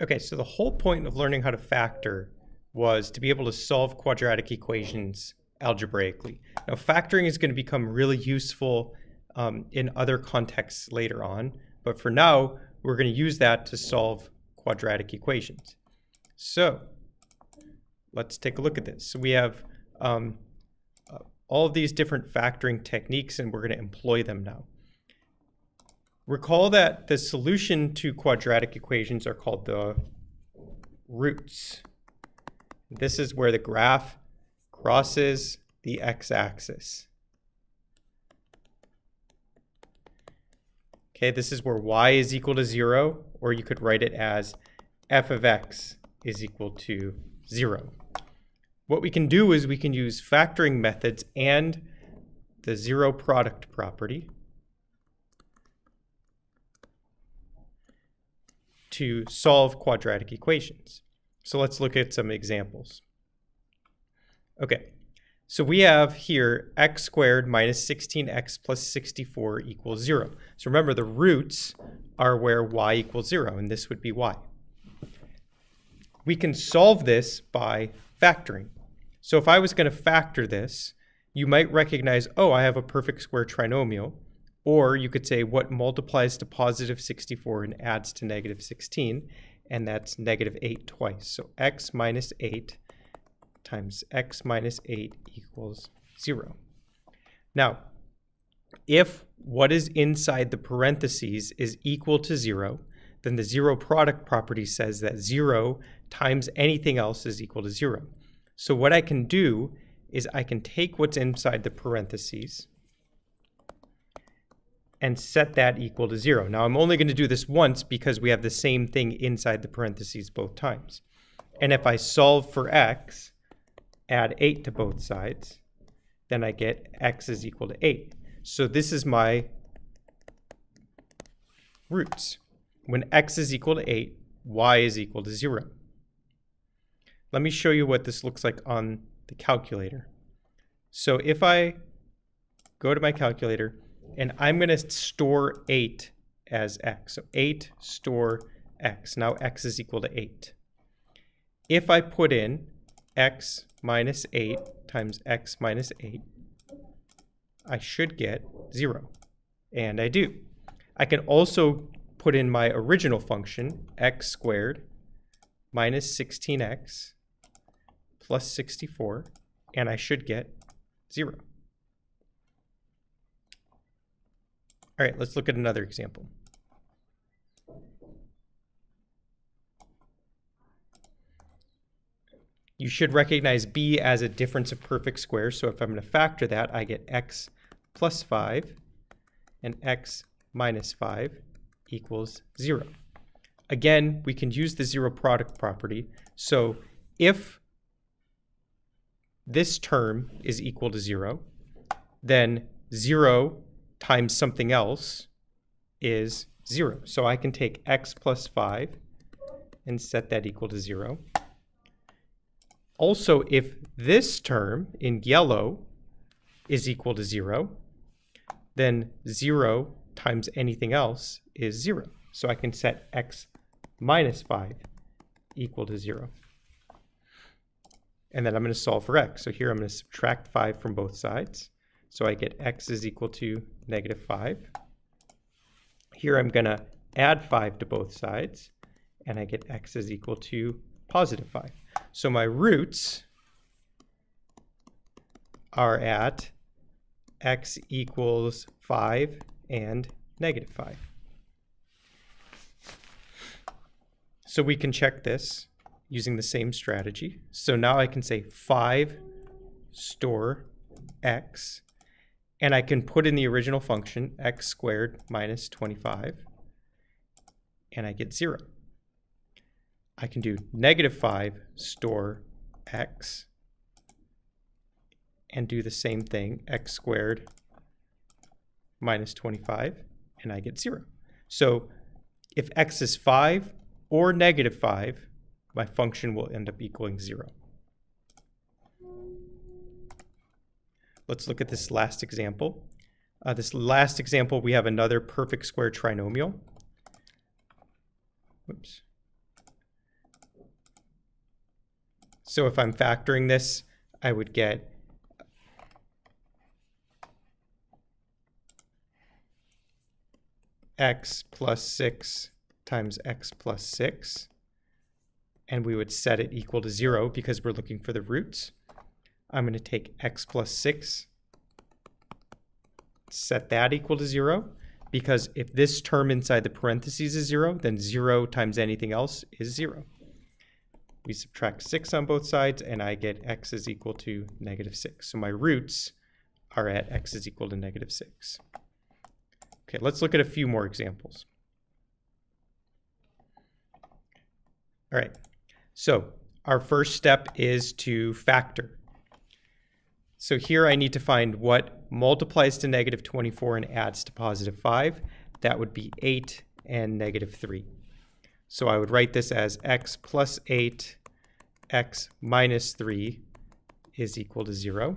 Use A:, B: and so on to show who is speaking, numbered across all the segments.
A: Okay, so the whole point of learning how to factor was to be able to solve quadratic equations algebraically. Now, factoring is going to become really useful in other contexts later on, but for now, we're going to use that to solve quadratic equations. So let's take a look at this. So we have all of these different factoring techniques, and we're going to employ them now. Recall that the solution to quadratic equations are called the roots. This is where the graph crosses the x-axis. Okay, this is where y is equal to 0, or you could write it as f of x is equal to 0. What we can do is we can use factoring methods and the zero product property to solve quadratic equations. So let's look at some examples. Okay, so we have here x squared minus 16x plus 64 equals 0. So remember, the roots are where y equals 0, and this would be y. We can solve this by factoring. So if I was going to factor this, you might recognize, oh, I have a perfect square trinomial. Or you could say what multiplies to positive 64 and adds to negative 16, and that's negative 8 twice. So x minus 8 times x minus 8 equals 0. Now, if what is inside the parentheses is equal to 0, then the zero product property says that 0 times anything else is equal to 0. So what I can do is I can take what's inside the parentheses and set that equal to 0. Now I'm only going to do this once because we have the same thing inside the parentheses both times. And if I solve for x, add 8 to both sides, then I get x is equal to 8. So this is my roots. When x is equal to 8, y is equal to 0. Let me show you what this looks like on the calculator. So if I go to my calculator, and I'm going to store 8 as x. So 8 store x. Now x is equal to 8. If I put in x minus 8 times x minus 8, I should get 0. And I do. I can also put in my original function, x squared minus 16x plus 64, and I should get 0. All right, let's look at another example. You should recognize b as a difference of perfect squares. So if I'm going to factor that, I get x plus 5 and x minus 5 equals 0. Again, we can use the zero product property. So if this term is equal to 0, then 0 times something else is 0. So I can take x plus 5 and set that equal to 0. Also, if this term in yellow is equal to 0, then 0 times anything else is 0. So I can set x minus 5 equal to 0. And then I'm going to solve for x. So here I'm going to subtract 5 from both sides. So I get x is equal to negative 5. Here I'm going to add 5 to both sides, and I get x is equal to positive 5. So my roots are at x equals 5 and negative 5. So we can check this using the same strategy. So now I can say 5 store x, and I can put in the original function, x squared minus 25, and I get 0. I can do negative 5 store x, and do the same thing, x squared minus 25, and I get 0. So if x is 5 or negative 5, my function will end up equaling 0. Let's look at this last example. We have another perfect square trinomial. Whoops. So if I'm factoring this, I would get x plus 6 times x plus 6. And we would set it equal to 0 because we're looking for the roots. I'm going to take x plus 6, set that equal to 0, because if this term inside the parentheses is 0, then 0 times anything else is 0. We subtract 6 on both sides, and I get x is equal to negative 6. So my roots are at x is equal to negative 6. Okay, let's look at a few more examples. All right, so our first step is to factor. So here I need to find what multiplies to negative 24 and adds to positive 5. That would be 8 and negative 3. So I would write this as x plus 8, x minus 3 is equal to 0.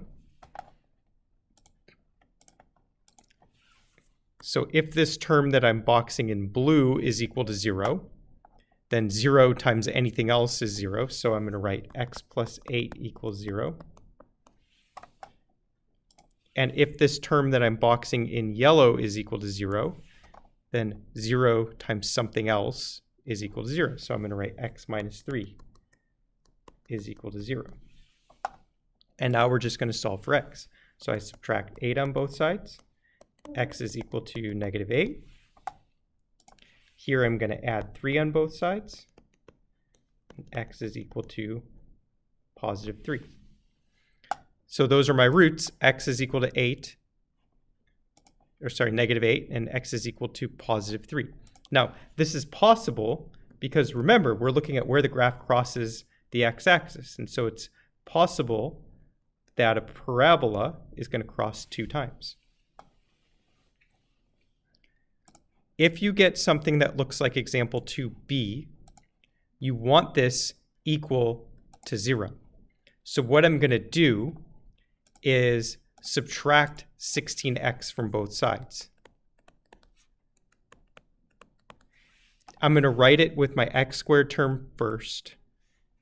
A: So if this term that I'm boxing in blue is equal to 0, then 0 times anything else is 0. So I'm going to write x plus 8 equals 0. And if this term that I'm boxing in yellow is equal to 0, then 0 times something else is equal to 0. So I'm going to write x minus 3 is equal to 0. And now we're just going to solve for x. So I subtract 8 on both sides. X is equal to negative 8. Here I'm going to add 3 on both sides. X is equal to positive 3. So those are my roots. X is equal to 8, or sorry, negative 8, and x is equal to positive 3. Now, this is possible because remember, we're looking at where the graph crosses the x-axis. And so it's possible that a parabola is going to cross 2 times. If you get something that looks like example 2b, you want this equal to 0. So what I'm going to do is subtract 16x from both sides. I'm going to write it with my x squared term first,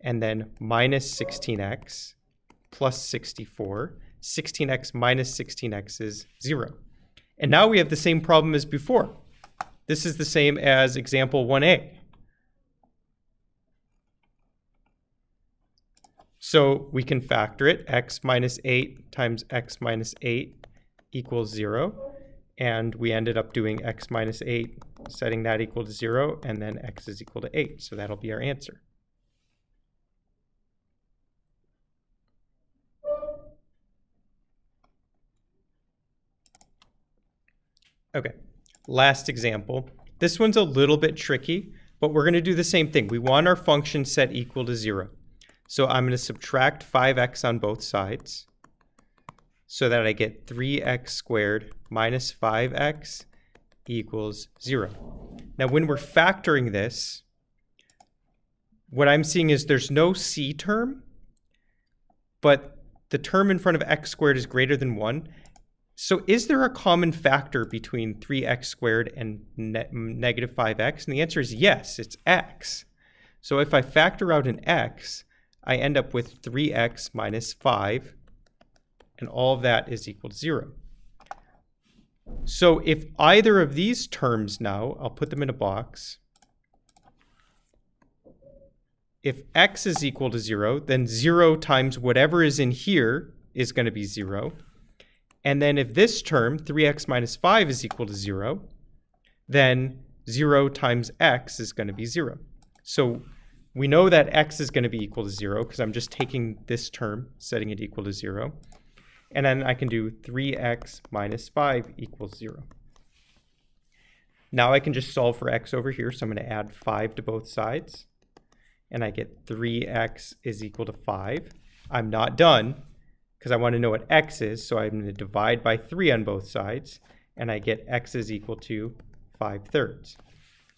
A: and then minus 16x plus 64. 16x minus 16x is 0. And now we have the same problem as before. This is the same as example 1a. So we can factor it. X minus 8 times x minus 8 equals 0. And we ended up doing x minus 8, setting that equal to 0, and then x is equal to 8. So that'll be our answer. Okay, last example. This one's a little bit tricky, but we're going to do the same thing. We want our function set equal to 0. So I'm going to subtract 5x on both sides so that I get 3x squared minus 5x equals 0. Now, when we're factoring this, what I'm seeing is there's no c term, but the term in front of x squared is greater than 1. So is there a common factor between 3x squared and negative 5x? And the answer is yes, it's x. So if I factor out an x, I end up with 3x minus 5, and all of that is equal to 0. So if either of these terms now, I'll put them in a box. If x is equal to 0, then 0 times whatever is in here is going to be 0. And then if this term, 3x minus 5, is equal to 0, then 0 times x is going to be 0. So we know that x is going to be equal to 0 because I'm just taking this term, setting it equal to 0. And then I can do 3x minus 5 equals 0. Now I can just solve for x over here. So I'm going to add 5 to both sides. And I get 3x is equal to 5. I'm not done because I want to know what x is. So I'm going to divide by 3 on both sides. And I get x is equal to 5/3.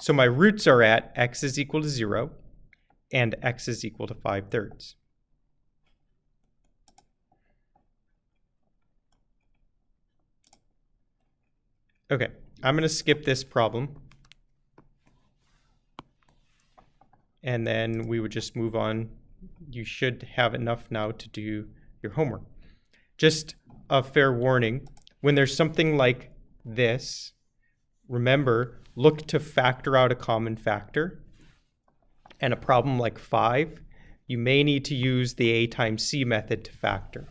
A: So my roots are at x is equal to 0 and x is equal to 5/3. Okay, I'm going to skip this problem. And then we would just move on you should have enough now to do your homework. Just a fair warning, when there's something like this, remember, look to factor out a common factor. And a problem like 5, you may need to use the A times C method to factor.